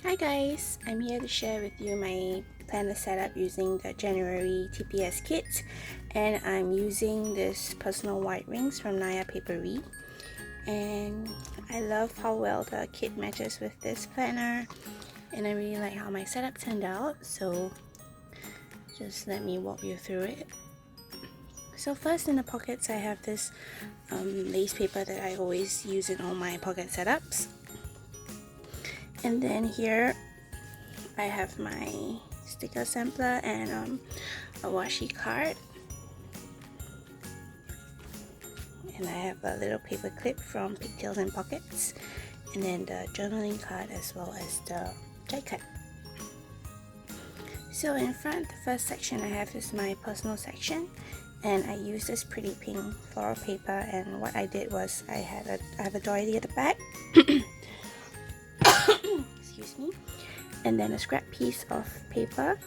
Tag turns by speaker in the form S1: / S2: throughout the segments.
S1: Hi guys, I'm here to share with you my planner setup using the January TPS kit, and I'm using this personal white rings from Naya Papery, and I love how well the kit matches with this planner, and I really like how my setup turned out, so just let me walk you through it. So first, in the pockets I have this lace paper that I always use in all my pocket setups. And then here I have my sticker sampler and a washi card, and I have a little paper clip from Pigtails and Pockets, and then the journaling card as well as the die cut. So in front, the first section I have is my personal section, and I use this pretty pink floral paper, and what I did was I have a doily at the back excuse me, and then a scrap piece of paper,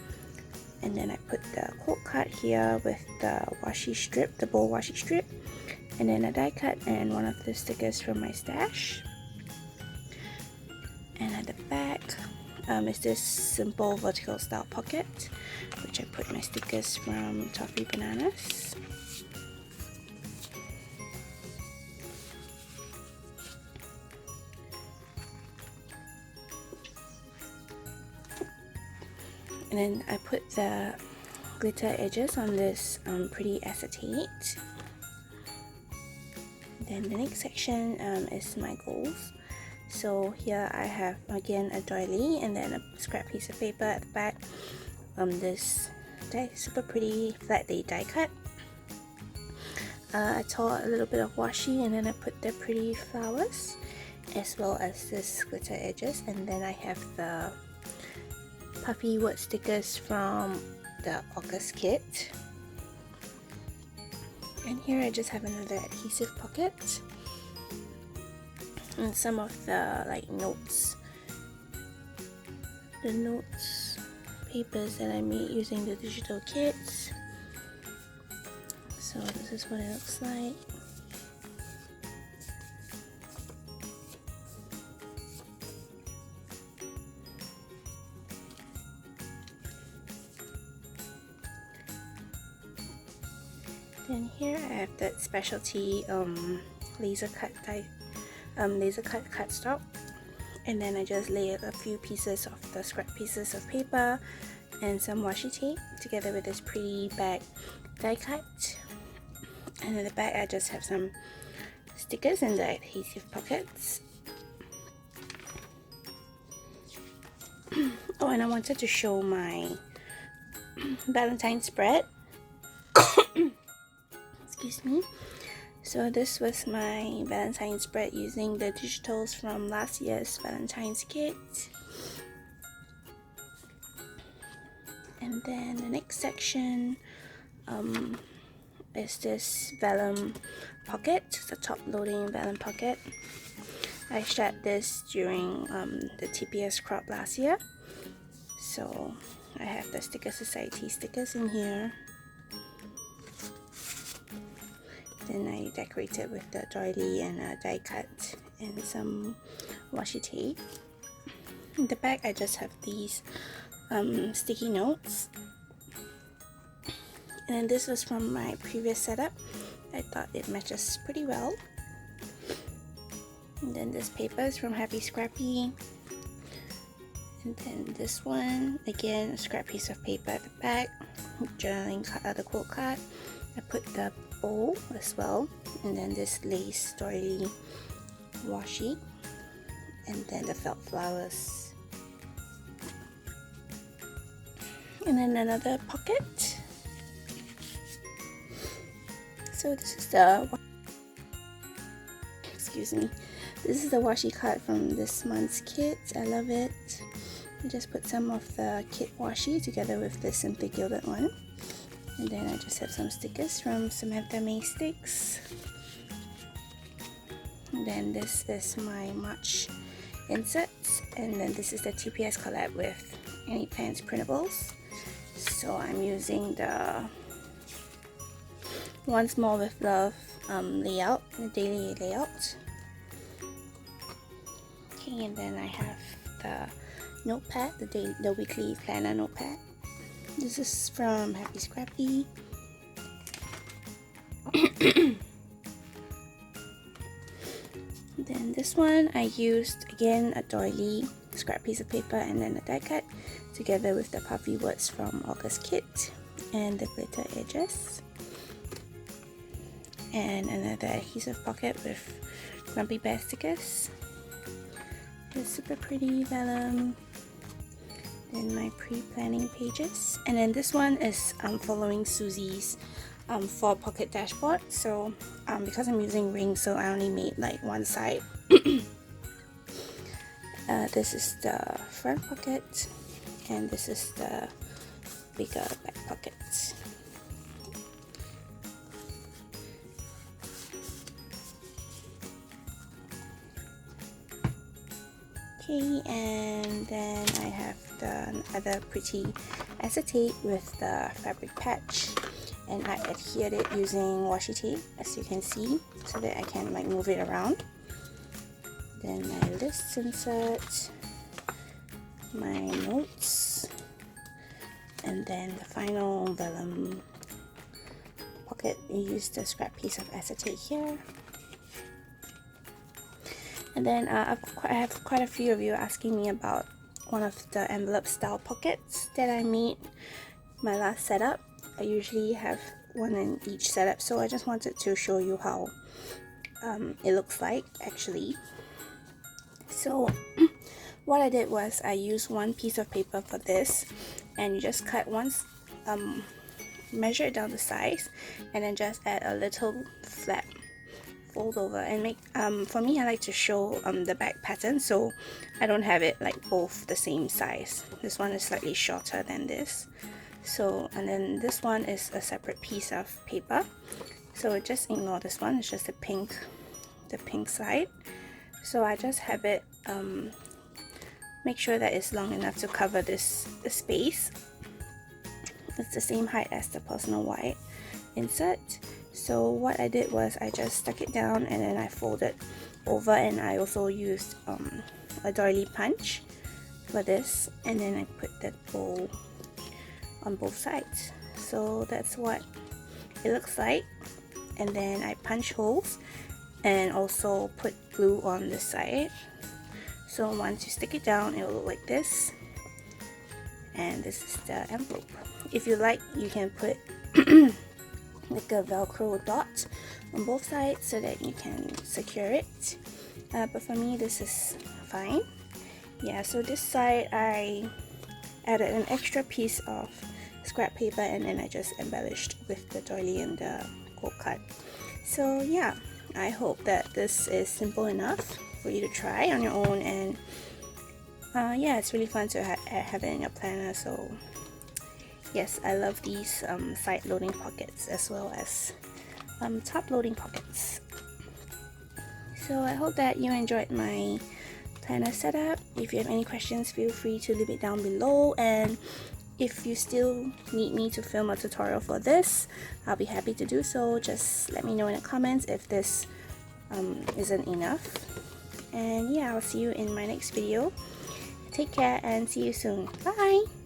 S1: and then I put the quote card here with the washi strip, the bowl washi strip, and then a die cut and one of the stickers from my stash. And at the back is this simple vertical style pocket, which I put my stickers from Toffee Bananas. And then I put the glitter edges on this pretty acetate. Then the next section is my goals. So here I have again a doily and then a scrap piece of paper at the back. This super pretty flat lay die cut. I tore a little bit of washi and then I put the pretty flowers as well as this glitter edges, and then I have the puffy word stickers from the August kit. And here I just have another adhesive pocket and some of the notes papers that I made using the digital kits. So this is what it looks like. Then here I have that specialty laser cut cardstock, and then I just layered a few pieces of the scrap pieces of paper and some washi tape together with this pretty back die cut. And in the back I just have some stickers in the adhesive pockets. Oh, and I wanted to show my Valentine spread. Excuse me. So this was my Valentine spread using the digitals from last year's Valentine's kit. And then the next section is this vellum pocket, the top loading vellum pocket. I shared this during the TPS crop last year. So I have the Sticker Society stickers in here. Then I decorated with the doily and a die cut and some washi tape. In the back I just have these sticky notes, and then this was from my previous setup. I thought it matches pretty well. And then this paper is from Happy Scrappy, and then this one again, a scrap piece of paper at the back, journaling card, the quote card. I put the bowl as well, and then this lace doily washi, and then the felt flowers, and then another pocket. So this is the this is the washi card from this month's kit. I love it. I just put some of the kit washi together with this Simply Gilded one. And then I just have some stickers from Samantha May Sticks. And then this is my March inserts. And then this is the TPS collab with AnniePlansPrintables. So I'm using the Once More with Love layout, the daily layout. Okay, and then I have the notepad, the weekly planner notepad. This is from Happy Scrappy. Then this one I used again a doily scrap piece of paper and then a die cut together with the puffy words from August kit and the glitter edges, and another adhesive pocket with Grumpy Bear stickers. It's super pretty vellum. Then my pre-planning pages, and then this one is following Susie's 4-pocket dashboard. So because I'm using rings, so I only made like one side. This is the front pocket, and this is the bigger back pocket. Okay, and then I have the other pretty acetate with the fabric patch, and I adhered it using washi tape, as you can see, so that I can like move it around. Then my list insert, my notes, and then the final vellum pocket. I used a scrap piece of acetate here. And then I have quite a few of you asking me about one of the envelope style pockets that I made my last setup. I usually have one in each setup, so I just wanted to show you how it looks like actually. So what I did was I used one piece of paper for this, and you just cut once, measure it down the size, and then just add a little flap, fold over, and make for me I like to show the back pattern, so I don't have it like both the same size. This one is slightly shorter than this, so, and then this one is a separate piece of paper, so just ignore this one. It's just the pink side. So I just have it make sure that it's long enough to cover the space. It's the same height as the personal white insert. So what I did was I just stuck it down, and then I folded over, and I also used a doily punch for this, and then I put that bow on both sides. So that's what it looks like. And then I punch holes and also put glue on this side. So once you stick it down, it will look like this, and this is the envelope. If you like, you can put like a velcro dot on both sides so that you can secure it, but for me this is fine. Yeah, so this side I added an extra piece of scrap paper, and then I just embellished with the doily and the gold cut. So yeah, I hope that this is simple enough for you to try on your own, and yeah, it's really fun to have it in your planner. So yes, I love these side loading pockets as well as top loading pockets. So I hope that you enjoyed my planner setup. If you have any questions, feel free to leave it down below, and if you still need me to film a tutorial for this, I'll be happy to do so. Just let me know in the comments if this isn't enough. And yeah, I'll see you in my next video. Take care and see you soon. Bye!